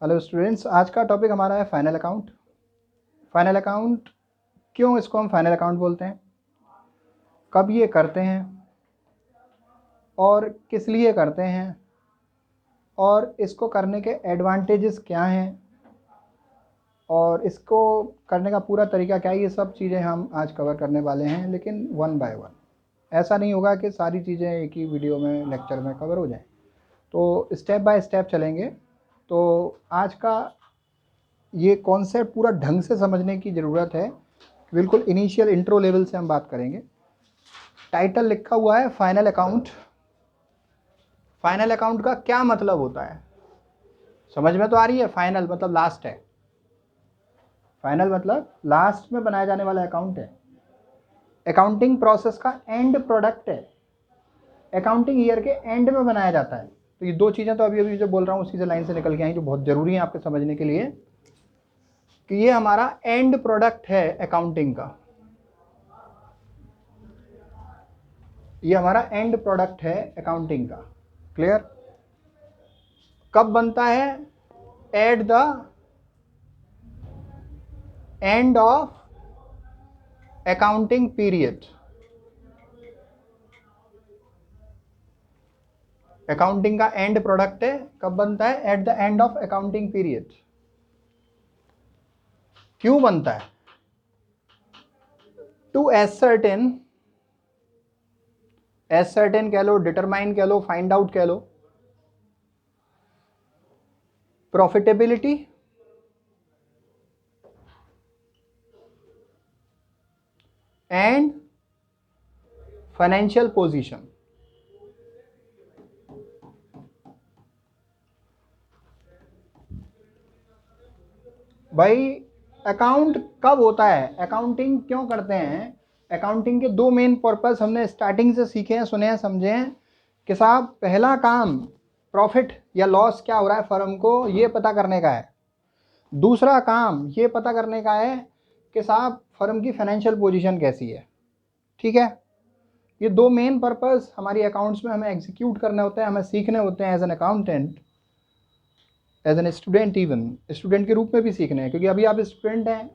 Hello students, आज का topic हमारा है फाइनल अकाउंट। फाइनल अकाउंट, क्यों इसको हम फाइनल अकाउंट बोलते हैं, कब ये करते हैं और किस लिए करते हैं, और इसको करने के एडवांटेजेस क्या हैं और इसको करने का पूरा तरीका क्या है, ये सब चीज़ें हम आज कवर करने वाले हैं। लेकिन वन बाय वन, ऐसा नहीं होगा कि सारी चीज़ें एक ही वीडियो में लेक्चर में कवर हो जाएं, तो स्टेप बाय स्टेप चलेंगे। तो आज का ये कॉन्सेप्ट पूरा ढंग से समझने की ज़रूरत है, बिल्कुल इनिशियल इंट्रो लेवल से हम बात करेंगे। टाइटल लिखा हुआ है फाइनल अकाउंट। फाइनल अकाउंट का क्या मतलब होता है, समझ में तो आ रही है? फाइनल मतलब लास्ट है, फाइनल मतलब लास्ट में बनाया जाने वाला अकाउंट है। अकाउंटिंग प्रोसेस का एंड प्रोडक्ट है, अकाउंटिंग ईयर के एंड में बनाया जाता है। तो ये दो चीज़ें तो अभी अभी जो बोल रहा हूँ उसी से लाइन से निकल के आई, जो बहुत ज़रूरी है आपके समझने के लिए, कि ये हमारा एंड प्रोडक्ट है अकाउंटिंग का। ये हमारा एंड प्रोडक्ट है अकाउंटिंग का। क्लियर? कब बनता है? At the end of accounting period. Accounting का एंड प्रोडक्ट है, कब बनता है? At the end of accounting period. क्यों बनता है? टू एसर्टेन कह लो, डिटरमाइन कह लो, फाइंड आउट कह लो, प्रॉफिटेबिलिटी एंड फाइनेंशियल पोजीशन। भाई अकाउंट कब होता है, अकाउंटिंग क्यों करते हैं? अकाउंटिंग के दो मेन पर्पस हमने स्टार्टिंग से सीखे हैं, सुने हैं, समझे हैं कि साहब पहला काम प्रॉफिट या लॉस क्या हो रहा है फर्म को, ये पता करने का है। दूसरा काम ये पता करने का है कि साहब फर्म की फाइनेंशियल पोजीशन कैसी है। ठीक है, ये दो मेन पर्पस हमारी अकाउंट्स में हमें एग्जीक्यूट करने होते हैं, हमें सीखने होते हैं as an accountant, as an student, even student के रूप में भी सीखने हैं, क्योंकि अभी आप स्टूडेंट हैं,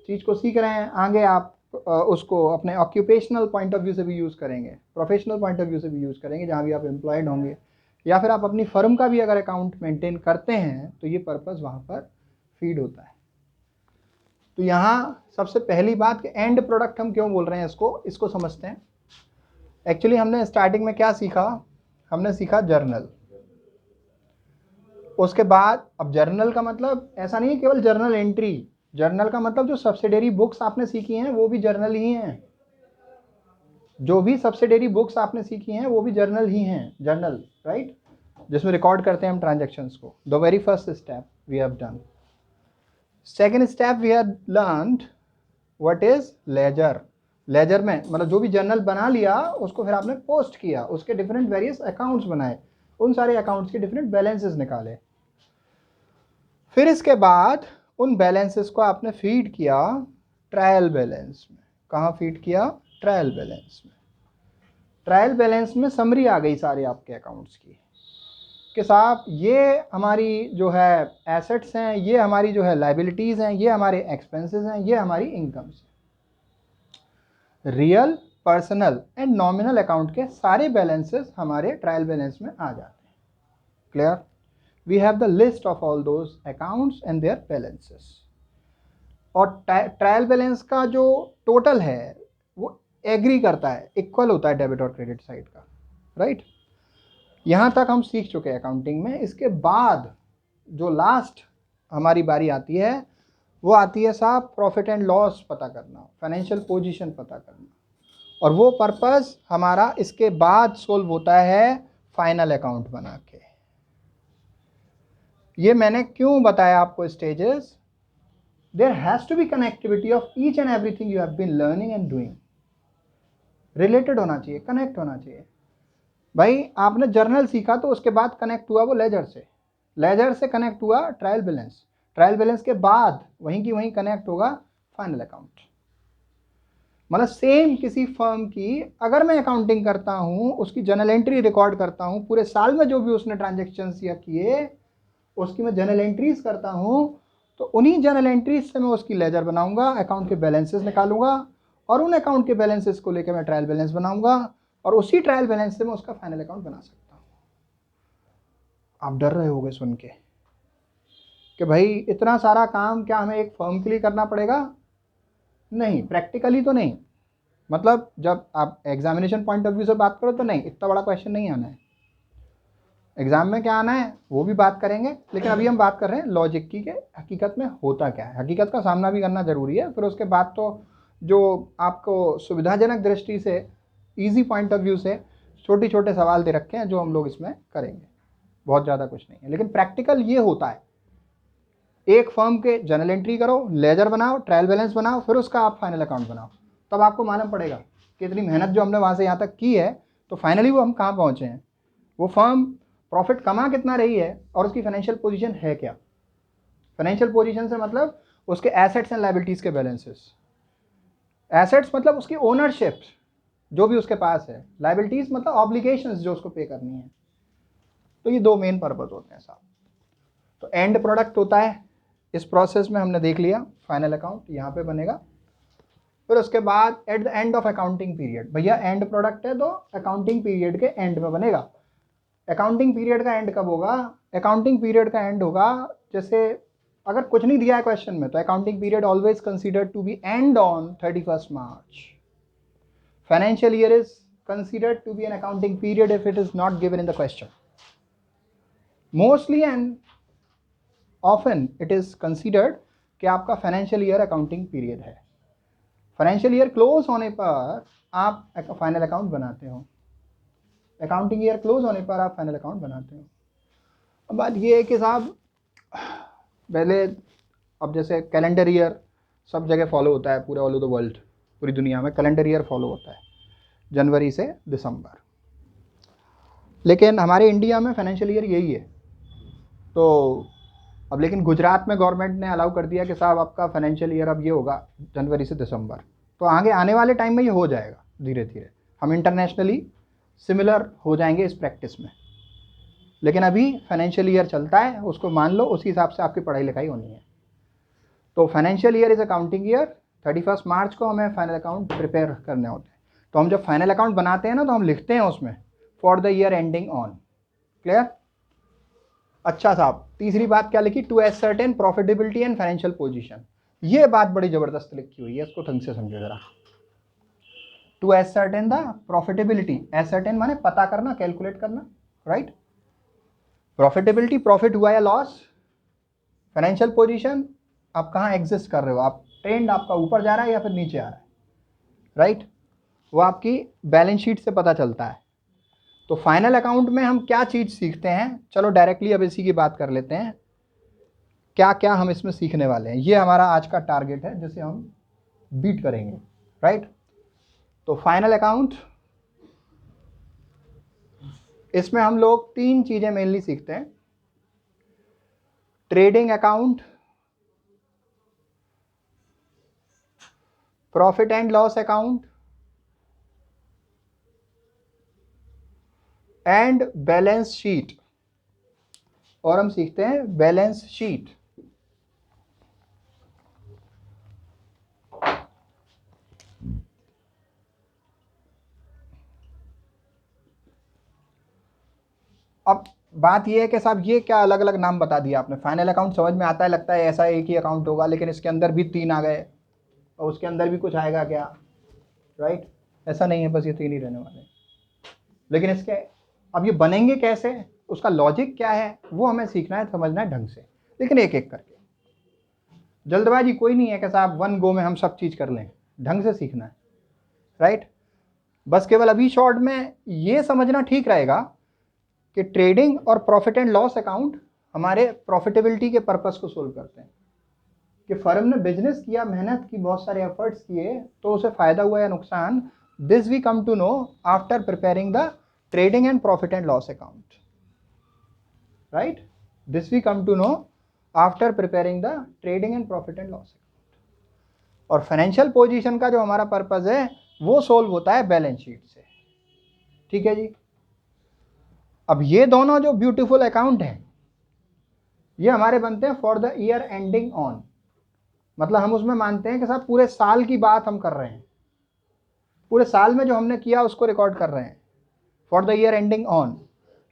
चीज़ को सीख रहे हैं, आगे आप उसको अपने ऑक्यूपेशनल पॉइंट ऑफ व्यू से भी यूज़ करेंगे, प्रोफेशनल पॉइंट ऑफ व्यू से भी यूज़ करेंगे, जहाँ भी आप एम्प्लॉयड होंगे, या फिर आप अपनी फर्म का भी अगर अकाउंट मेंटेन करते हैं तो ये पर्पस वहाँ पर फीड होता है। तो यहाँ सबसे पहली बात कि एंड प्रोडक्ट हम क्यों बोल रहे हैं, इसको समझते हैं। एक्चुअली हमने स्टार्टिंग में क्या सीखा? हमने सीखा जर्नल। उसके बाद अब जर्नल का मतलब ऐसा नहीं है केवल जर्नल एंट्री, जर्नल का मतलब जो सब्सिडरी बुक्स आपने सीखी हैं वो भी जर्नल ही हैं, जो भी सब्सिडरी बुक्स आपने सीखी हैं वो भी जर्नल ही हैं, जर्नल, राइट, जिसमें रिकॉर्ड करते हैं हम ट्रांजैक्शंस को। The very first step we have done. Second step we have learned what is ledger. Ledger में मतलब जो भी जर्नल बना लिया उसको फिर आपने पोस्ट किया, उसके डिफरेंट वेरियस अकाउंट्स बनाए, उन सारे अकाउंट्स के डिफरेंट बैलेंसेस निकाले। फिर इसके बाद उन बैलेंसेस को आपने फीड किया ट्रायल बैलेंस में। कहाँ फीड किया? ट्रायल बैलेंस में। ट्रायल बैलेंस में समरी आ गई सारे आपके अकाउंट्स की कि साहब ये हमारी जो है एसेट्स हैं, ये हमारी जो है लाइबिलिटीज़ हैं, ये हमारे एक्सपेंसेस हैं, ये हमारी इनकम्स हैं। Real, personal and nominal account के सारे बैलेंसेस हमारे ट्रायल बैलेंस में आ जाते हैं। Clear? We have the list of all those accounts and their balances. और ट्रायल बैलेंस का जो टोटल है वो एग्री करता है, इक्वल होता है डेबिट और क्रेडिट साइड का, राइट? यहाँ तक हम सीख चुके हैं अकाउंटिंग में। इसके बाद जो लास्ट हमारी बारी आती है वो आती है साहब प्रॉफिट एंड लॉस पता करना, फाइनेंशियल पोजीशन पता करना, और वो पर्पस हमारा इसके बाद सोल्व होता है फाइनल अकाउंट बना के। ये मैंने क्यों बताया आपको stages? There has to be connectivity of each and everything you have been learning and doing. Related होना चाहिए, कनेक्ट होना चाहिए। भाई आपने जर्नल सीखा तो उसके बाद कनेक्ट हुआ वो लेजर से, लेजर से कनेक्ट हुआ ट्रायल बैलेंस, ट्रायल बैलेंस के बाद वहीं की वहीं कनेक्ट होगा फाइनल अकाउंट। मतलब सेम किसी फर्म की अगर मैं अकाउंटिंग करता हूँ, उसकी जर्नल एंट्री रिकॉर्ड करता हूँ, पूरे साल में जो भी उसने ट्रांजेक्शन्स या किए उसकी मैं जर्नल एंट्रीज करता हूँ, तो उन्हीं जर्नल एंट्रीज से मैं उसकी लेजर बनाऊंगा, अकाउंट के बैलेंसेस निकालूंगा, और उन अकाउंट के बैलेंसेस को लेकर मैं ट्रायल बैलेंस बनाऊंगा, और उसी ट्रायल बैलेंस से मैं उसका फाइनल अकाउंट बना सकता हूँ। आप डर रहे होगे सुन के कि भाई इतना सारा काम क्या हमें एक फर्म के लिए करना पड़ेगा? नहीं, प्रैक्टिकली तो नहीं। मतलब जब आप एग्जामिनेशन पॉइंट ऑफ व्यू से बात करो तो नहीं, इतना बड़ा क्वेश्चन नहीं आना है। एग्जाम में क्या आना है वो भी बात करेंगे, लेकिन अभी हम बात कर रहे हैं लॉजिक की, के हकीकत में होता क्या है। हकीकत का सामना भी करना जरूरी है, फिर उसके बाद तो जो आपको सुविधाजनक दृष्टि से, इजी पॉइंट ऑफ व्यू से छोटे छोटे सवाल दे रखे हैं जो हम लोग इसमें करेंगे, बहुत ज़्यादा कुछ नहीं है। लेकिन प्रैक्टिकल ये होता है, एक फर्म के जर्नल एंट्री करो, लेजर बनाओ, ट्रायल बैलेंस बनाओ, फिर उसका आप फाइनल अकाउंट बनाओ, तब आपको मालूम पड़ेगा कि इतनी मेहनत जो हमने वहाँ से यहाँ तक की है, तो फाइनली वो हम कहाँ पहुँचे हैं, वो फर्म प्रॉफिट कमा कितना रही है, और उसकी फाइनेंशियल पोजीशन है क्या। फाइनेंशियल पोजीशन से मतलब उसके एसेट्स एंड लायबिलिटीज़ के बैलेंसेस। एसेट्स मतलब उसकी ओनरशिप जो भी उसके पास है, लायबिलिटीज़ मतलब ऑब्लिगेशंस जो उसको पे करनी है। तो ये दो मेन पर्पज होते हैं साहब। तो एंड प्रोडक्ट होता है, इस प्रोसेस में हमने देख लिया, फाइनल अकाउंट यहाँ पे बनेगा। फिर उसके बाद at the end of accounting period, भैया एंड प्रोडक्ट है तो अकाउंटिंग पीरियड के एंड में बनेगा। अकाउंटिंग पीरियड का एंड कब होगा? अकाउंटिंग पीरियड का एंड होगा जैसे अगर कुछ नहीं दिया है क्वेश्चन में, तो accounting period always considered to be end on 31st March. Financial year is considered to be an accounting period if it is not given in the question. Mostly and often it is considered कि आपका financial year accounting period है। Financial year close होने पर आप final account बनाते हो, accounting year close होने पर आप फाइनल अकाउंट बनाते हो। अब बात ये है कि साहब पहले, अब जैसे कैलेंडर ईयर सब जगह फॉलो होता है, पूरे ऑल ओवर द वर्ल्ड, पूरी दुनिया में कैलेंडर ईयर फॉलो होता है जनवरी से दिसंबर, लेकिन हमारे इंडिया में फाइनेंशियल ईयर यही है। तो अब लेकिन गुजरात में गवर्नमेंट ने अलाउ कर दिया कि साहब आपका फाइनेंशियल ईयर अब ये होगा जनवरी से दिसंबर। तो आगे आने वाले टाइम में ये हो जाएगा धीरे धीरे, हम इंटरनेशनली सिमिलर हो जाएंगे इस प्रैक्टिस में। लेकिन अभी फाइनेंशियल ईयर चलता है, उसको मान लो, उसी हिसाब से आपकी पढ़ाई लिखाई होनी है। तो financial year is accounting year, 31 मार्च को हमें फाइनल अकाउंट प्रिपेयर करने होते हैं। तो हम जब फाइनल अकाउंट बनाते हैं ना, तो हम लिखते हैं उसमें for the year ending on. Clear? अच्छा साहब, तीसरी बात क्या लिखी? To ascertain profitability and financial position. ये बात बड़ी जबरदस्त लिखी हुई है, इसको ढंग से समझो जरा। To ascertain the profitability, ascertain माने पता करना, कैलकुलेट करना, राइट। प्रॉफिटेबिलिटी, प्रॉफिट हुआ या लॉस। फाइनेंशियल पोजीशन, आप कहाँ एग्जिस्ट कर रहे हो, आप ट्रेंड आपका ऊपर जा रहा है या फिर नीचे आ रहा है, राइट। वो आपकी बैलेंस शीट से पता चलता है। तो फाइनल अकाउंट में हम क्या चीज़ सीखते हैं, चलो डायरेक्टली अब इसी की बात कर लेते हैं, क्या क्या हम इसमें सीखने वाले हैं। ये हमारा आज का टारगेट है जिसे हम बीट करेंगे, राइट। तो फाइनल अकाउंट, इसमें हम लोग तीन चीज़ें मेनली सीखते हैं। Trading account, profit and loss account and balance sheet, और हम सीखते हैं बैलेंस शीट। अब बात यह है कि साहब ये क्या अलग अलग नाम बता दिया आपने। फाइनल अकाउंट समझ में आता है, लगता है ऐसा एक ही अकाउंट होगा, लेकिन इसके अंदर भी तीन आ गए और उसके अंदर भी कुछ आएगा क्या, राइट। ऐसा नहीं है, बस ये तीन ही रहने वाले। लेकिन इसके अब ये बनेंगे कैसे, उसका लॉजिक क्या है, वो हमें सीखना है, समझना है ढंग से, लेकिन एक एक करके। जल्दबाजी कोई नहीं है कि साहब वन गो में हम सब चीज़ कर लें, ढंग से सीखना है, राइट। बस केवल अभी शॉर्ट में ये समझना ठीक रहेगा कि ट्रेडिंग और प्रॉफिट एंड लॉस अकाउंट हमारे प्रॉफिटेबिलिटी के पर्पस को सोल्व करते हैं, कि फर्म ने बिजनेस किया, मेहनत की, बहुत सारे एफर्ट्स किए, तो उसे फ़ायदा हुआ या नुकसान, this we come to know after preparing the trading and profit and loss account, right. This we come to know after preparing the trading and profit and loss account. और फाइनेंशियल पोजीशन का जो हमारा purpose है वो solve होता है balance sheet से, ठीक है जी। अब ये दोनों जो ब्यूटीफुल अकाउंट हैं, ये हमारे बनते हैं for the year ending on, मतलब हम उसमें मानते हैं कि साहब पूरे साल की बात हम कर रहे हैं, पूरे साल में जो हमने किया उसको रिकॉर्ड कर रहे हैं for the year ending on.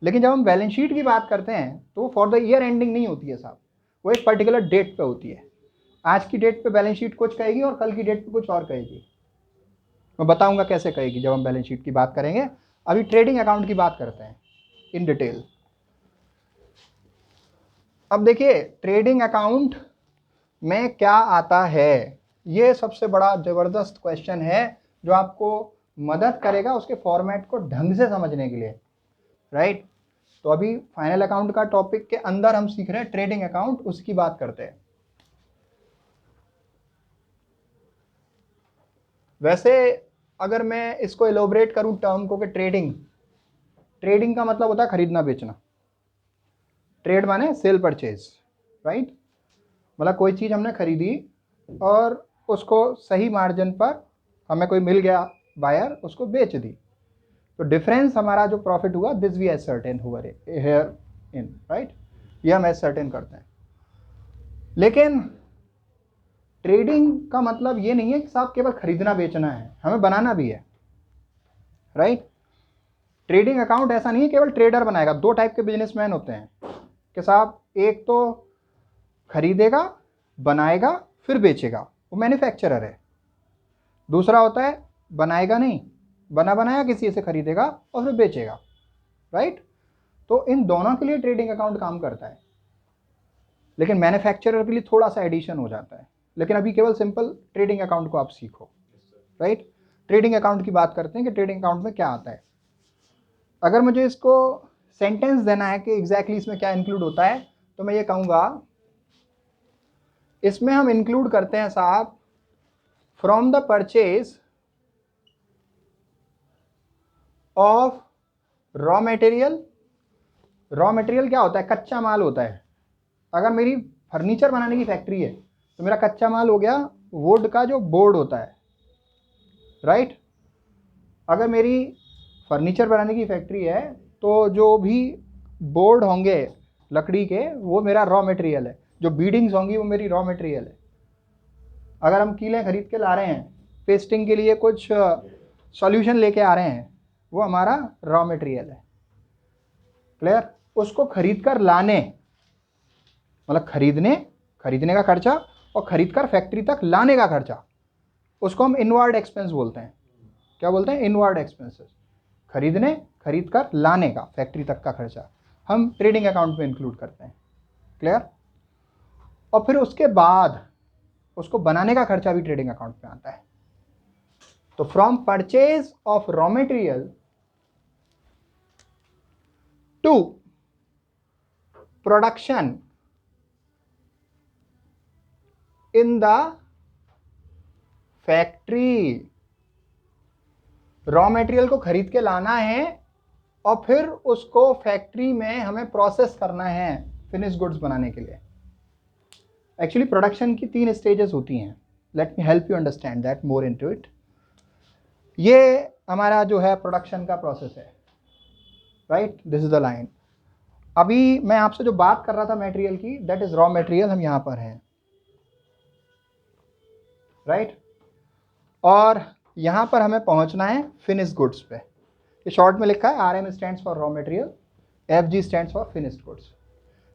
लेकिन जब हम बैलेंस शीट की बात करते हैं तो फॉर द ईयर एंडिंग नहीं होती है साहब, वो एक पर्टिकुलर डेट पे होती है। आज की डेट पे बैलेंस शीट कुछ कहेगी और कल की डेट पे कुछ और कहेगी। मैं बताऊंगा कैसे कहेगी जब हम बैलेंस शीट की बात करेंगे। अभी ट्रेडिंग अकाउंट की बात करते हैं इन डिटेल। अब देखिए ट्रेडिंग अकाउंट में क्या आता है, ये सबसे बड़ा ज़बरदस्त क्वेश्चन है जो आपको मदद करेगा उसके फॉर्मेट को ढंग से समझने के लिए, राइट। तो अभी फाइनल अकाउंट का टॉपिक के अंदर हम सीख रहे हैं ट्रेडिंग अकाउंट, उसकी बात करते हैं। वैसे अगर मैं इसको एलोबरेट करूं टर्म को कि ट्रेडिंग का मतलब होता है खरीदना बेचना। ट्रेड माने सेल परचेज, राइट। मतलब कोई चीज़ हमने खरीदी और उसको सही मार्जिन पर हमें कोई मिल गया बायर, उसको बेच दी, तो डिफरेंस हमारा जो प्रॉफिट हुआ दिस वी एसर्टेन हुआ हेयर इन, राइट। ये हम एसर्टेन करते हैं। लेकिन ट्रेडिंग का मतलब ये नहीं है कि साहब केवल खरीदना बेचना है, हमें बनाना भी है, राइट। ट्रेडिंग अकाउंट ऐसा नहीं है केवल ट्रेडर बनाएगा। दो टाइप के बिजनेसमैन होते हैं कि साहब एक तो खरीदेगा, बनाएगा, फिर बेचेगा, वो मैन्युफैक्चरर है। दूसरा होता है बनाएगा नहीं, बना बनाया किसी से खरीदेगा और फिर बेचेगा, राइट। तो इन दोनों के लिए ट्रेडिंग अकाउंट काम करता है, लेकिन मैन्युफैक्चरर के लिए थोड़ा सा एडिशन हो जाता है। लेकिन अभी केवल सिंपल ट्रेडिंग अकाउंट को आप सीखो, राइट। ट्रेडिंग अकाउंट की बात करते हैं कि ट्रेडिंग अकाउंट में क्या आता है। अगर मुझे इसको सेंटेंस देना है कि एग्जैक्टली इसमें क्या इंक्लूड होता है, तो मैं ये कहूँगा इसमें हम इंक्लूड करते हैं साहब from the purchase of raw material. Raw material क्या होता है? कच्चा माल होता है। अगर मेरी फर्नीचर बनाने की फैक्ट्री है तो मेरा कच्चा माल हो गया वुड का जो बोर्ड होता है, राइट। अगर मेरी फर्नीचर बनाने की फैक्ट्री है तो जो भी बोर्ड होंगे लकड़ी के वो मेरा रॉ मटेरियल है, जो बीडिंग्स होंगी वो मेरी रॉ मटेरियल है। अगर हम कीलें खरीद के ला रहे हैं, पेस्टिंग के लिए कुछ सॉल्यूशन लेके आ रहे हैं, वो हमारा रॉ मटेरियल है, क्लियर। उसको खरीद कर लाने मतलब खरीदने का खर्चा और खरीद कर फैक्ट्री तक लाने का खर्चा, उसको हम इनवर्ड एक्सपेंस बोलते हैं। क्या बोलते हैं? Inward expenses. खरीद कर लाने का फैक्ट्री तक का खर्चा हम ट्रेडिंग अकाउंट में इंक्लूड करते हैं, क्लियर। और फिर उसके बाद उसको बनाने का खर्चा भी ट्रेडिंग अकाउंट में आता है। तो from purchase of raw material to production in the factory, raw material को खरीद के लाना है और फिर उसको फैक्ट्री में हमें प्रोसेस करना है फिनिश गुड्स बनाने के लिए। एक्चुअली प्रोडक्शन की 3 स्टेजेस होती हैं। Let me help you understand that more into it. ये हमारा जो है प्रोडक्शन का प्रोसेस है, right. This is the line. अभी मैं आपसे जो बात कर रहा था मटेरियल की, दैट इज रॉ मटेरियल, हम यहां पर हैं, राइट। और यहां पर हमें पहुंचना है फिनिश गुड्स पे। ये शॉर्ट में लिखा है RM stands for raw material, FG stands for finished goods.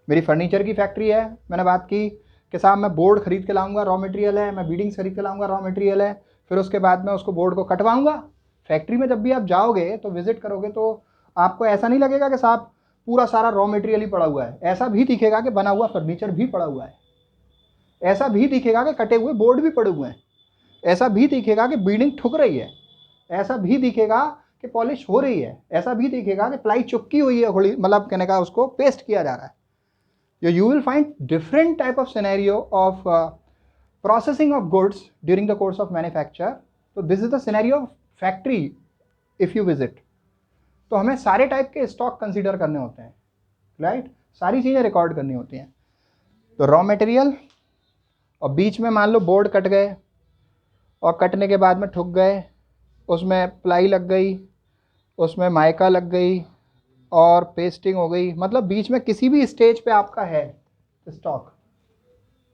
मेरी फर्नीचर की फैक्ट्री है, मैंने बात की कि साहब मैं बोर्ड खरीद के लाऊंगा, रॉ मटेरियल है। मैं बीडिंग्स खरीद के लाऊंगा, रॉ मटेरियल है। फिर उसके बाद मैं उसको बोर्ड को कटवाऊंगा। फैक्ट्री में जब भी आप जाओगे तो विजिट करोगे तो आपको ऐसा नहीं लगेगा कि साहब पूरा सारा रॉ मटेरियल ही पड़ा हुआ है। ऐसा भी दिखेगा कि बना हुआ फर्नीचर भी पड़ा हुआ है। ऐसा भी दिखेगा कि कटे हुए बोर्ड भी पड़े हुए हैं। ऐसा भी दिखेगा कि बिल्डिंग ठुक रही है। ऐसा भी दिखेगा कि पॉलिश हो रही है। ऐसा भी दिखेगा कि प्लाई चुपकी हुई है, मतलब कहने का उसको पेस्ट किया जा रहा है। You will find different type of scenario of processing of goods during the course of manufacture. So this is the scenario of factory if you visit. तो हमें सारे टाइप के स्टॉक कंसीडर करने होते हैं, राइट। सारी चीज़ें रिकॉर्ड करनी होती हैं। तो रॉ मटेरियल, और बीच में मान लो बोर्ड कट गए और कटने के बाद में ठुक गए, उसमें प्लाई लग गई, उसमें माइका लग गई और पेस्टिंग हो गई, मतलब बीच में किसी भी स्टेज पे आपका है स्टॉक,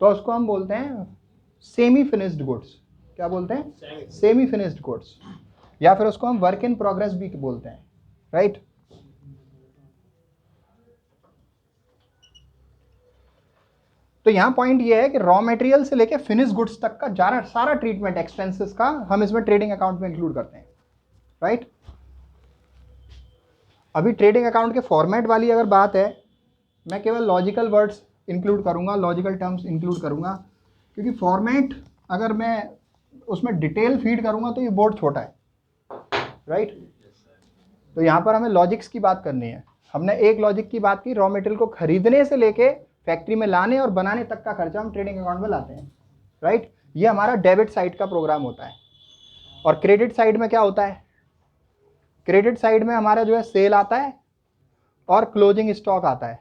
तो उसको हम बोलते हैं सेमी फिनिश्ड गुड्स। क्या बोलते हैं? सेमी फिनिश्ड गुड्स, या फिर उसको हम वर्क इन प्रोग्रेस भी बोलते हैं, राइट। तो यहां पॉइंट ये है कि रॉ मटेरियल से लेके फिनिश गुड्स तक का सारा ट्रीटमेंट एक्सपेंसेस का हम इसमें ट्रेडिंग अकाउंट में इंक्लूड करते हैं, राइट। अभी ट्रेडिंग अकाउंट के फॉर्मेट वाली अगर बात है, मैं केवल लॉजिकल वर्ड्स इंक्लूड करूंगा, लॉजिकल टर्म्स इंक्लूड करूंगा, क्योंकि फॉर्मेट अगर मैं उसमें डिटेल फीड करूंगा तो ये बोर्ड छोटा है, राइट। तो यहाँ पर हमें लॉजिक्स की बात करनी है। हमने एक लॉजिक की बात की, रॉ मटेरियल को खरीदने से लेके फैक्ट्री में लाने और बनाने तक का खर्चा हम ट्रेडिंग अकाउंट में लाते हैं, राइट। ये हमारा डेबिट साइड का प्रोग्राम होता है। और क्रेडिट साइड में क्या होता है? क्रेडिट साइड में हमारा जो है सेल आता है और क्लोजिंग स्टॉक आता है।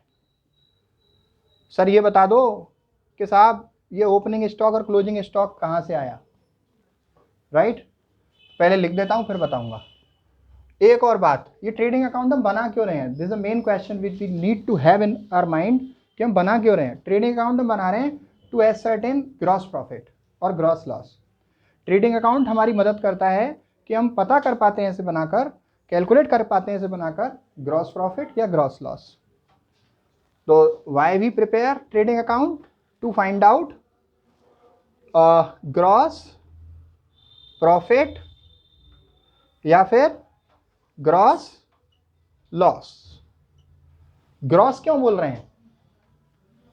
सर ये बता दो कि साहब ये ओपनिंग स्टॉक और क्लोजिंग स्टॉक कहाँ से आया, राइट। पहले लिख देता हूँ फिर बताऊंगा। एक और बात, ये ट्रेडिंग अकाउंट हम बना क्यों रहे हैं? This is the main question which we need to have in our mind कि हम बना क्यों रहे हैं। ट्रेडिंग अकाउंट हम बना रहे हैं टू एसर्टेन ग्रॉस प्रॉफिट और ग्रॉस लॉस। ट्रेडिंग अकाउंट हमारी मदद करता है कि हम पता कर पाते हैं इसे बनाकर, कैलकुलेट कर पाते हैं इसे बनाकर ग्रॉस प्रॉफिट या ग्रॉस लॉस। तो why we prepare trading account? To find out gross profit या फिर ग्रॉस लॉस। ग्रॉस क्यों बोल रहे हैं?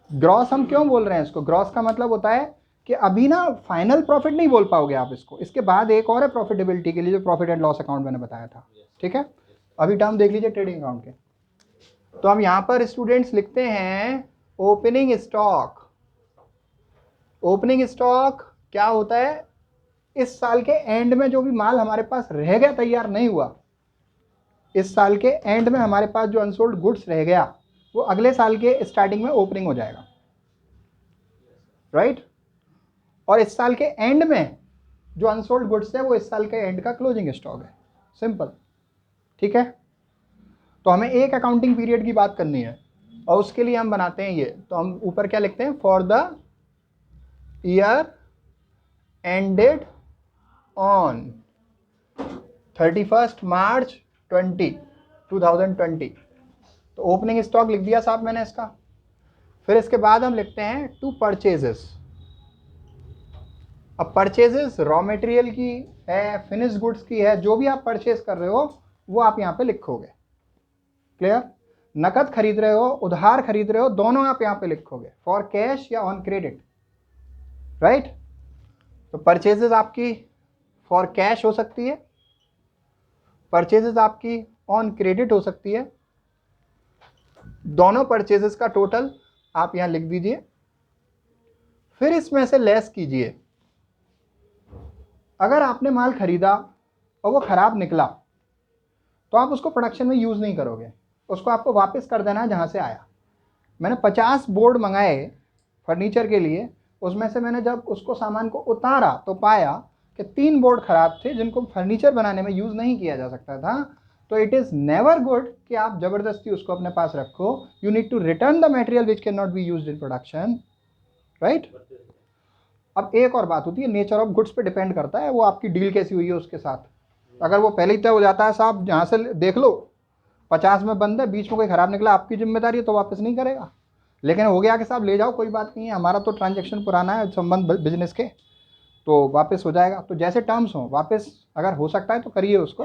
ग्रॉस हम क्यों बोल रहे हैं इसको? ग्रॉस का मतलब होता है कि अभी ना फाइनल प्रॉफिट नहीं बोल पाओगे आप इसको, इसके बाद एक और है प्रॉफिटेबिलिटी के लिए, जो प्रॉफिट एंड लॉस अकाउंट मैंने बताया था, ठीक है। अभी टर्म देख लीजिए ट्रेडिंग अकाउंट के। तो हम यहां पर स्टूडेंट्स लिखते हैं ओपनिंग स्टॉक। ओपनिंग स्टॉक क्या होता है? इस साल के एंड में जो भी माल हमारे पास रह गया, तैयार नहीं हुआ, इस साल के एंड में हमारे पास जो अनसोल्ड गुड्स रह गया, वो अगले साल के स्टार्टिंग में ओपनिंग हो जाएगा, राइट। और इस साल के एंड में जो अनसोल्ड गुड्स है वो इस साल के एंड का क्लोजिंग स्टॉक है, सिंपल, ठीक है। तो हमें एक अकाउंटिंग पीरियड की बात करनी है और उसके लिए हम बनाते हैं ये। तो हम ऊपर क्या लिखते हैं? For the year ended on 31 मार्च 2020। तो ओपनिंग स्टॉक लिख दिया साहब मैंने इसका। फिर इसके बाद हम लिखते हैं टू परचेजेस। अब परचेजेस रॉ मटेरियल की है, फिनिश गुड्स की है, जो भी आप परचेज कर रहे हो वो आप यहाँ पे लिखोगे, क्लियर। नकद खरीद रहे हो, उधार खरीद रहे हो, दोनों आप यहाँ पे लिखोगे, फॉर कैश या ऑन क्रेडिट, राइट। तो परचेजेस आपकी फॉर कैश हो सकती है, परचेजेस आपकी ऑन क्रेडिट हो सकती है। दोनों परचेजेस का टोटल आप यहां लिख दीजिए। फिर इसमें से लेस कीजिए। अगर आपने माल खरीदा और वो खराब निकला तो आप उसको प्रोडक्शन में यूज नहीं करोगे, उसको आपको वापस कर देना है जहां से आया। मैंने 50 बोर्ड मंगाए फर्नीचर के लिए, उसमें से मैंने जब उसको सामान को उतारा तो पाया कि 3 बोर्ड खराब थे जिनको फर्नीचर बनाने में यूज नहीं किया जा सकता था। तो इट इज नेवर गुड कि आप जबरदस्ती उसको अपने पास रखो। You need to return the material which can not be used in production, right. अब एक और बात होती है, नेचर ऑफ गुड्स पे डिपेंड करता है वो आपकी डील कैसी हुई है उसके साथ। अगर वो पहले ही तय हो जाता है साहब जहाँ से देख लो 50 में बंद है, बीच में कोई खराब निकला, आपकी जिम्मेदारी है, तो वापस नहीं करेगा। लेकिन हो गया कि साहब ले जाओ, कोई बात नहीं है, हमारा तो ट्रांजैक्शन पुराना है, संबंध बिजनेस के, तो वापस हो जाएगा। तो जैसे टर्म्स हो वापस अगर हो सकता है तो करिए उसको।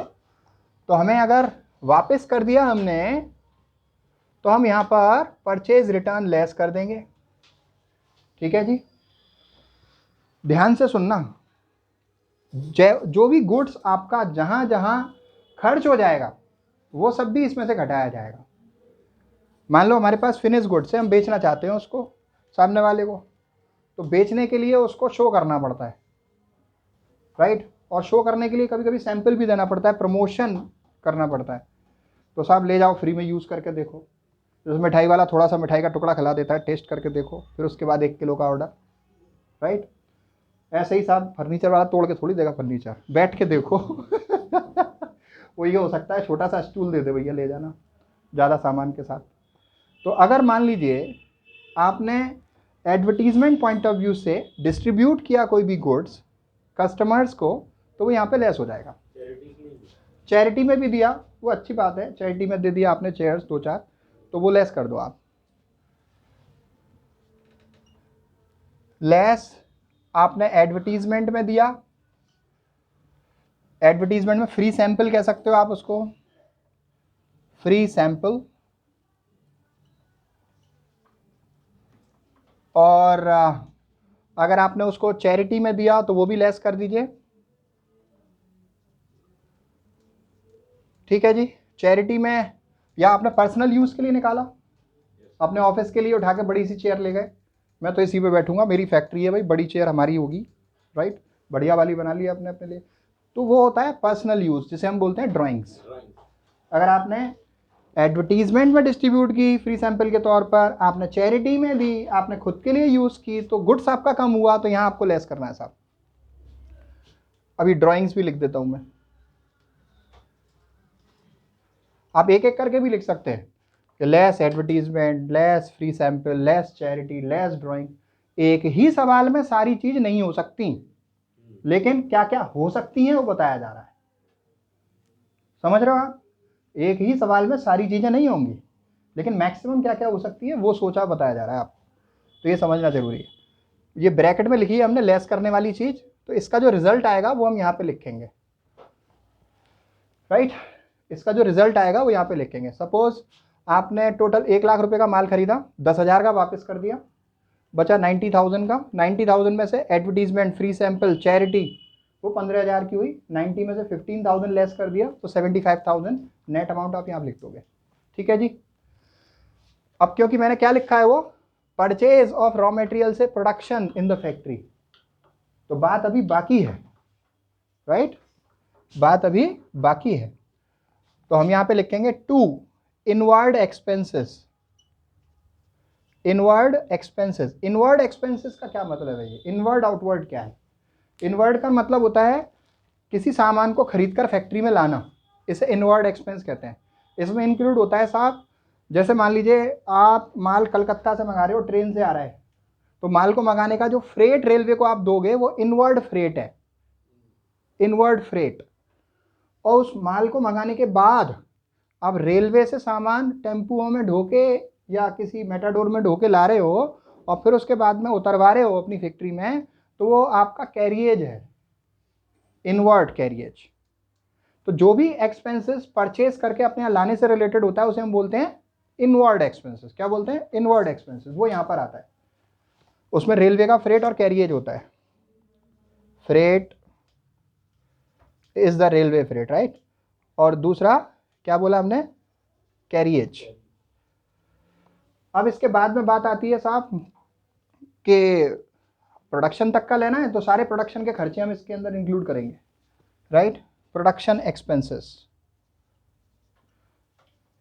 तो हमें अगर वापस कर दिया हमने तो हम यहाँ पर परचेज रिटर्न लेस कर देंगे, ठीक है जी। ध्यान से सुनना, जो भी गुड्स आपका जहां जहां खर्च हो जाएगा वो सब भी इसमें से घटाया जाएगा। मान लो हमारे पास फिनिश गुड्स है, हम बेचना चाहते हैं उसको सामने वाले को, तो बेचने के लिए उसको शो करना पड़ता है, राइट। और शो करने के लिए कभी कभी सैंपल भी देना पड़ता है, प्रमोशन करना पड़ता है। तो साहब ले जाओ, फ्री में यूज़ करके देखो। जैसे मिठाई वाला थोड़ा सा मिठाई का टुकड़ा खिला देता है, टेस्ट करके देखो, फिर उसके बाद 1 किलो का ऑर्डर, राइट। ऐसे ही साहब फर्नीचर वाला तोड़ के थोड़ी देगा फर्नीचर, बैठ के देखो। वो ये हो सकता है छोटा सा स्टूल दे दे, भैया ले जाना ज़्यादा सामान के साथ। तो अगर मान लीजिए आपने एडवर्टीजमेंट पॉइंट ऑफ व्यू से डिस्ट्रीब्यूट किया कोई भी गुड्स कस्टमर्स को, तो वो यहाँ पे लेस हो जाएगा। चैरिटी में भी दिया, वो अच्छी बात है, चैरिटी में दे दिया आपने चेयर्स 2-4, तो वो लेस कर दो आप। लेस आपने एडवर्टीजमेंट में दिया, एडवर्टीजमेंट में फ्री सैंपल कह सकते हो आप उसको, फ्री सैंपल। और अगर आपने उसको चैरिटी में दिया तो वो भी लेस कर दीजिए, ठीक है जी। चैरिटी में, या आपने पर्सनल यूज़ के लिए निकाला, अपने ऑफिस के लिए उठा के बड़ी सी चेयर ले गए, मैं तो इसी पे बैठूंगा, मेरी फैक्ट्री है भाई, बड़ी चेयर हमारी होगी, राइट, बढ़िया वाली बना ली आपने अपने लिए, तो वो होता है पर्सनल यूज़, जिसे हम बोलते हैं ड्राइंग्स। अगर आपने एडवर्टीजमेंट में डिस्ट्रीब्यूट की फ्री सैंपल के तौर पर, आपने चैरिटी में दी, आपने खुद के लिए यूज़ की, तो गुड्स आपका कम हुआ, तो यहाँ आपको लेस करना है साहब। अभी ड्राइंग्स भी लिख देता हूँ मैं, आप एक एक करके भी लिख सकते हैं कि less advertisement, less free sample, less charity, less drawing. एक ही सवाल में सारी चीज़ नहीं हो सकती, लेकिन क्या क्या हो सकती हैं वो बताया जा रहा है, समझ रहे हो आप? एक ही सवाल में सारी चीज़ें नहीं होंगी, लेकिन मैक्सिमम क्या क्या हो सकती है वो सोचा बताया जा रहा है आपको, तो ये समझना जरूरी है। ये ब्रैकेट में लिखी है हमने लेस करने वाली चीज़, तो इसका जो रिजल्ट आएगा वो हम यहाँ पे लिखेंगे, राइट। इसका जो रिजल्ट आएगा वो यहाँ पे लिखेंगे। सपोज आपने टोटल 1 लाख रुपए का माल खरीदा, 10,000 का वापस कर दिया, बचा 90,000 का। 90,000 में से एडवर्टीजमेंट, फ्री सैंपल, चैरिटी वो 15,000 की हुई, 90 में से 15,000 लेस कर दिया तो 75,000 नेट अमाउंट आप यहाँ लिख दोगे, ठीक है जी। अब क्योंकि मैंने क्या लिखा है वो परचेज ऑफ रॉ मटेरियल से प्रोडक्शन इन द फैक्ट्री, तो बात अभी बाकी है, राइट, बात अभी बाकी है। तो हम यहाँ पे लिखेंगे 2 inward expenses. Inward expenses, inward expenses का क्या मतलब है? ये इनवर्ड आउटवर्ड क्या है? इनवर्ड का मतलब होता है किसी सामान को खरीद कर फैक्ट्री में लाना, इसे इनवर्ड एक्सपेंस कहते हैं। इसमें इंक्लूड होता है साहब, जैसे मान लीजिए आप माल कलकत्ता से मंगा रहे हो, ट्रेन से आ रहा है, तो माल को मंगाने का जो फ्रेट रेलवे को आप दोगे वो इनवर्ड फ्रेट है, इनवर्ड फ्रेट। और उस माल को मंगाने के बाद आप रेलवे से सामान टेम्पुओं में ढोके या किसी मेटाडोर में ढोके ला रहे हो और फिर उसके बाद में उतरवा रहे हो अपनी फैक्ट्री में, तो वो आपका कैरिएज है, इनवर्ड कैरिएज। तो जो भी एक्सपेंसेस परचेज करके अपने यहाँ लाने से रिलेटेड होता है उसे हम बोलते हैं इनवर्ड एक्सपेंसेस। क्या बोलते हैं? Inward expenses. वो यहाँ पर आता है, उसमें रेलवे का फ्रेट और कैरिएज होता है। Freight is the railway freight, right. और दूसरा क्या बोला हमने? कैरिएज। अब इसके बाद में बात आती है साहब कि प्रोडक्शन तक का लेना है, तो सारे प्रोडक्शन के खर्चे हम इसके अंदर इंक्लूड करेंगे, राइट। प्रोडक्शन एक्सपेंसेस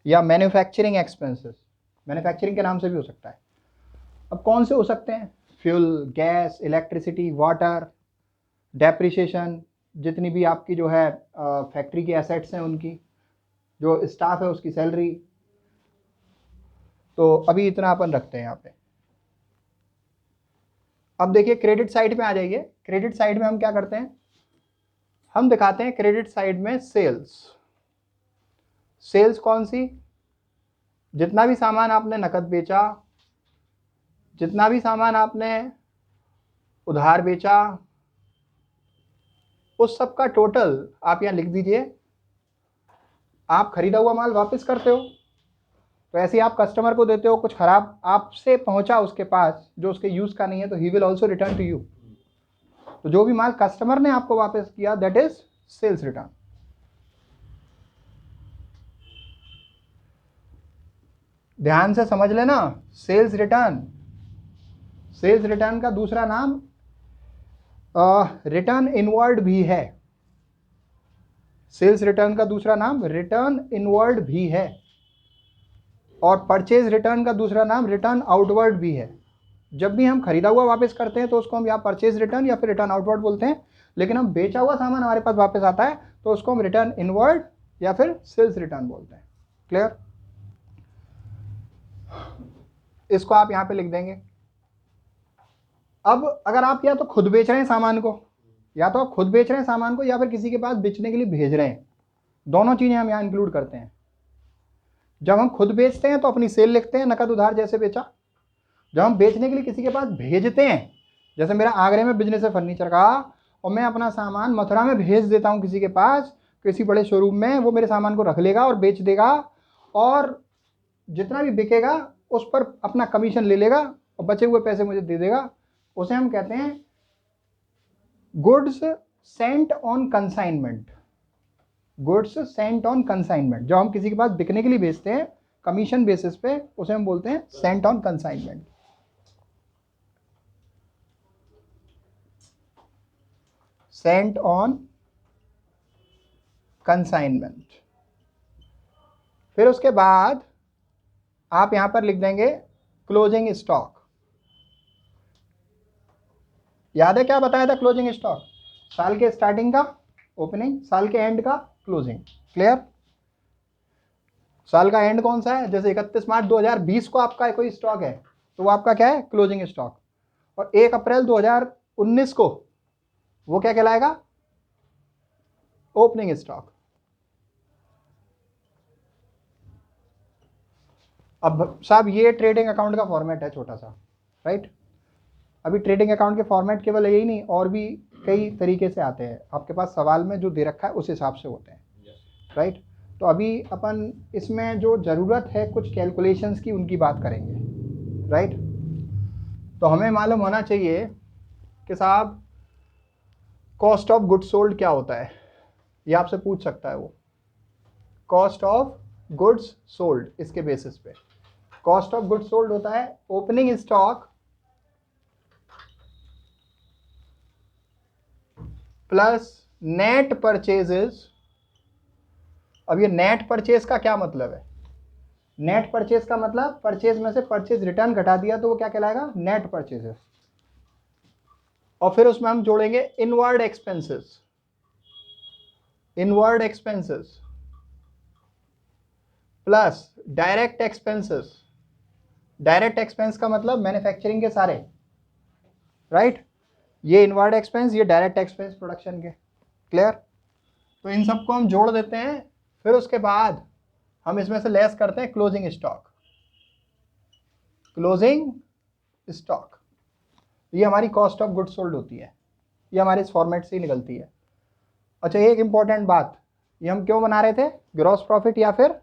या मैन्युफैक्चरिंग एक्सपेंसेस, मैन्युफैक्चरिंग के नाम से भी हो सकता है। अब कौन से हो सकते हैं? Fuel, gas, electricity, water, depreciation, जितनी भी आपकी जो है फैक्ट्री की एसेट्स हैं उनकी, जो स्टाफ है उसकी सैलरी। तो अभी इतना अपन रखते हैं यहाँ पे। अब देखिए क्रेडिट साइड पे आ जाइए। क्रेडिट साइड में हम क्या करते हैं? हम दिखाते हैं क्रेडिट साइड में सेल्स। सेल्स कौन सी? जितना भी सामान आपने नकद बेचा, जितना भी सामान आपने उधार बेचा, उस सब का टोटल आप यहाँ लिख दीजिए। आप खरीदा हुआ माल वापस करते हो, तो ऐसे ही आप कस्टमर को देते हो, कुछ खराब आपसे पहुंचा उसके पास जो उसके यूज का नहीं है, तो he will also return to you. तो जो भी माल कस्टमर ने आपको वापस किया, दैट इज सेल्स रिटर्न। ध्यान से समझ लेना, सेल्स रिटर्न, सेल्स रिटर्न का दूसरा नाम रिटर्न इनवर्ड भी है। सेल्स रिटर्न का दूसरा नाम रिटर्न इनवर्ड भी है, और परचेज रिटर्न का दूसरा नाम रिटर्न आउटवर्ड भी है। जब भी हम खरीदा हुआ वापस करते हैं तो उसको हम यहाँ परचेज रिटर्न या फिर रिटर्न आउटवर्ड बोलते हैं, लेकिन हम बेचा हुआ सामान हमारे पास वापस आता है तो उसको हम रिटर्न इनवर्ड या फिर सेल्स रिटर्न बोलते हैं। क्लियर? इसको आप यहाँ पे लिख देंगे। अब अगर आप या तो खुद बेच रहे हैं सामान को, या तो आप खुद बेच रहे हैं सामान को, या फिर किसी के पास बेचने के लिए भेज रहे हैं, दोनों चीज़ें हम यहाँ इंक्लूड करते हैं। जब हम खुद बेचते हैं तो अपनी सेल लिखते हैं, नकद उधार जैसे बेचा। जब हम बेचने के लिए किसी के पास भेजते हैं, जैसे मेरा आगरे में बिजनेस है फर्नीचर का, और मैं अपना सामान मथुरा में भेज देता हूँ किसी के पास, किसी बड़े शोरूम में, वो मेरे सामान को रख लेगा और बेच देगा, और जितना भी बिकेगा उस पर अपना कमीशन ले लेगा और बचे हुए पैसे मुझे दे देगा, उसे हम कहते हैं goods Saint on consignment. Goods Saint on consignment, जो हम किसी के पास बिकने के लिए बेचते हैं कमीशन बेसिस पे, उसे हम बोलते हैं Saint on consignment. Saint on consignment. फिर उसके बाद आप यहां पर लिख देंगे क्लोजिंग स्टॉक। याद है क्या बताया था क्लोजिंग स्टॉक? साल के स्टार्टिंग का ओपनिंग, साल के एंड का क्लोजिंग। क्लियर? साल का एंड कौन सा है? जैसे 31 मार्च 2020 को आपका कोई स्टॉक है तो वो आपका क्या है? Closing stock. और 1 अप्रैल 2019 को वो क्या कहलाएगा? Opening stock. अब साहब ये ट्रेडिंग अकाउंट का फॉर्मेट है छोटा सा, राइट? अभी ट्रेडिंग अकाउंट के फॉर्मेट केवल यही नहीं, और भी कई तरीके से आते हैं, आपके पास सवाल में जो दे रखा है उस हिसाब से होते हैं, राइट? तो अभी अपन इसमें जो ज़रूरत है कुछ कैलकुलेशंस की, उनकी बात करेंगे, राइट? तो हमें मालूम होना चाहिए कि साहब कॉस्ट ऑफ गुड्स सोल्ड क्या होता है, ये आपसे पूछ सकता है वो। कॉस्ट ऑफ गुड्स सोल्ड, इसके बेसिस पे कॉस्ट ऑफ गुड्स सोल्ड होता है opening stock plus net purchases. अब ये नेट परचेज का क्या मतलब है? नेट परचेज का मतलब परचेज में से परचेज रिटर्न घटा दिया तो वो क्या कहलाएगा? Net purchases. और फिर उसमें हम जोड़ेंगे inward expenses. Inward expenses plus direct expenses. Direct expense का मतलब मैन्युफैक्चरिंग के सारे, राइट? ये इनवर्ड एक्सपेंस, ये डायरेक्ट एक्सपेंस प्रोडक्शन के। क्लियर? तो इन सबको हम जोड़ देते हैं, फिर उसके बाद हम इसमें से लेस करते हैं क्लोजिंग स्टॉक। क्लोजिंग स्टॉक ये हमारी कॉस्ट ऑफ गुड्स सोल्ड होती है, ये हमारे इस फॉर्मेट से ही निकलती है। अच्छा, एक इंपॉर्टेंट बात, ये हम क्यों बना रहे थे? ग्रॉस प्रॉफिट या फिर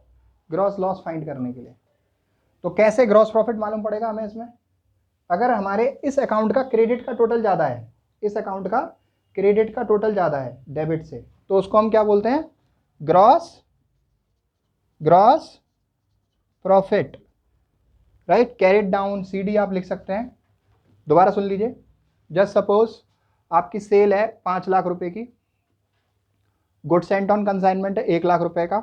ग्रॉस लॉस फाइंड करने के लिए। तो कैसे ग्रॉस प्रॉफिट मालूम पड़ेगा हमें इसमें? अगर हमारे इस अकाउंट का क्रेडिट का टोटल ज़्यादा है, इस अकाउंट का क्रेडिट का टोटल ज़्यादा है डेबिट से, तो उसको हम क्या बोलते हैं? Gross profit, right? Carried down, CD आप लिख सकते हैं। दोबारा सुन लीजिए, जस्ट सपोज आपकी सेल है 5 लाख रुपए की, गुड सेंट ऑन कंसाइनमेंट है 1 लाख रुपए का,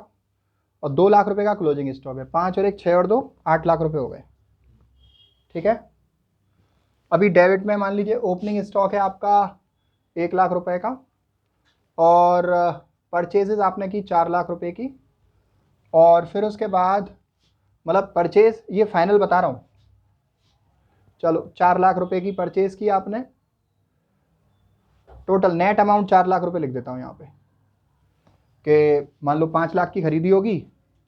और 2 लाख रुपए का क्लोजिंग स्टॉक है। 5 और 1 6 और 2 8 लाख रुपए हो गए, ठीक है? अभी डेबिट में मान लीजिए ओपनिंग स्टॉक है आपका 1 लाख रुपए का, और परचेजेज आपने की 4 लाख रुपए की, और फिर उसके बाद मतलब परचेज, ये फाइनल बता रहा हूँ, चलो 4 लाख रुपए की परचेज की आपने, टोटल नेट अमाउंट 4 लाख रुपए लिख देता हूँ यहाँ पे, कि मान लो 5 लाख की खरीदी होगी,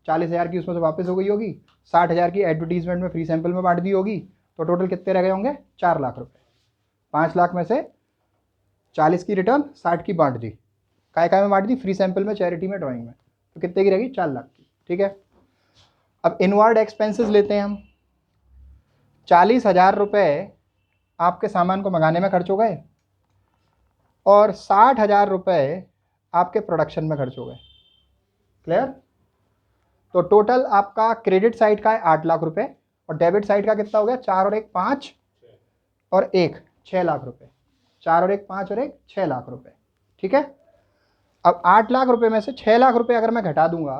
40,000 की उसमें से वापस हो गई होगी, 60,000 की एडवर्टीजमेंट में फ्री सैंपल में बांट दी होगी, तो टोटल कितने रह गए होंगे? 4 लाख रुपए। 5 लाख में से 40 की रिटर्न, 60 की बांट दी, काय में बांट दी? फ्री सैंपल में, चैरिटी में, ड्राइंग में, तो कितने की रहेगी? 4 लाख की, ठीक है? अब इनवर्ड एक्सपेंसेस लेते हैं हम। 40,000 रुपये आपके सामान को मंगाने में खर्च हो गए, और 60,000 रुपये आपके प्रोडक्शन में खर्च हो गए। क्लियर? तो टोटल आपका क्रेडिट साइड का है 8 लाख रुपए, और डेबिट साइड का कितना हो गया? 4 और 1 5 और 1 6 लाख रुपए। 4 और 1 5 और 1 6 लाख रुपए, ठीक है? अब 8 लाख रुपए में से 6 लाख रुपए अगर मैं घटा दूंगा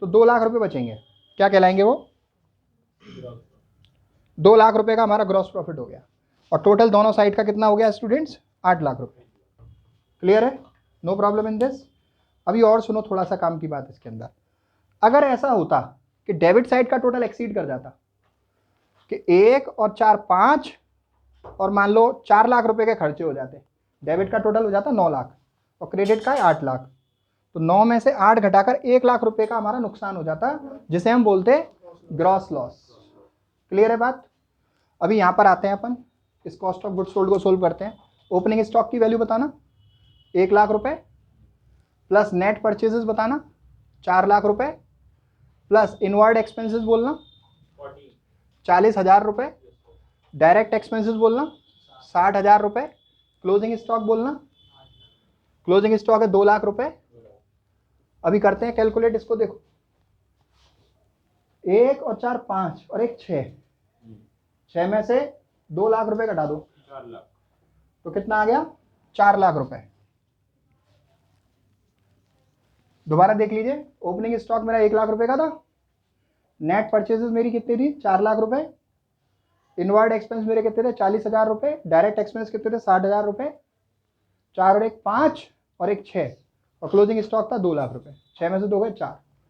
तो 2 लाख रुपए बचेंगे, क्या कहलाएंगे वो? 2 लाख रुपए का हमारा ग्रॉस प्रॉफिट हो गया, और टोटल दोनों साइड का कितना हो गया स्टूडेंट्स? 8 लाख रुपए। क्लियर है? No problem in this. अभी और सुनो थोड़ा सा काम की बात इसके अंदर। अगर ऐसा होता कि डेबिट साइड का टोटल एक्सीड कर जाता, कि 1 और 4 5 और मान लो 4 लाख रुपए के खर्चे हो जाते, डेबिट का टोटल हो जाता 9 लाख और क्रेडिट का है 8 लाख, तो 9 में से 8 घटाकर 1 लाख रुपए का हमारा नुकसान हो जाता, जिसे हम बोलते ग्रॉस लॉस। क्लियर है बात? अभी यहां पर आते हैं अपन, इस कॉस्ट ऑफ गुड्स सोल्ड को सोल्व करते हैं। ओपनिंग स्टॉक की वैल्यू बताना 1 लाख रुपए, प्लस नेट परचेजेस बताना 4 लाख रुपए, प्लस इनवर्ड एक्सपेंसेस बोलना 40,000 रुपए, डायरेक्ट एक्सपेंसेस बोलना 60,000 रुपए, क्लोजिंग स्टॉक बोलना, क्लोजिंग स्टॉक है 2 लाख रुपए। अभी करते हैं कैलकुलेट इसको, देखो 1 और 4 5 और 1 6, 6 में से 2 लाख रुपए घटा दो 4 लाख, तो कितना आ गया 4 लाख रुपए। दोबारा देख लीजिए, ओपनिंग स्टॉक मेरा 1 लाख रुपए का था, नेट परचेजेस मेरी कितनी थी 4 लाख रुपए, इनवर्ड एक्सपेंस मेरे कितने थे 40,000 रुपए, डायरेक्ट एक्सपेंस कितने थे 60,000 रुपए, 4 और 1 5 और 1 6, और क्लोजिंग स्टॉक था 2 लाख रुपए। 6 में से 2 गए 4,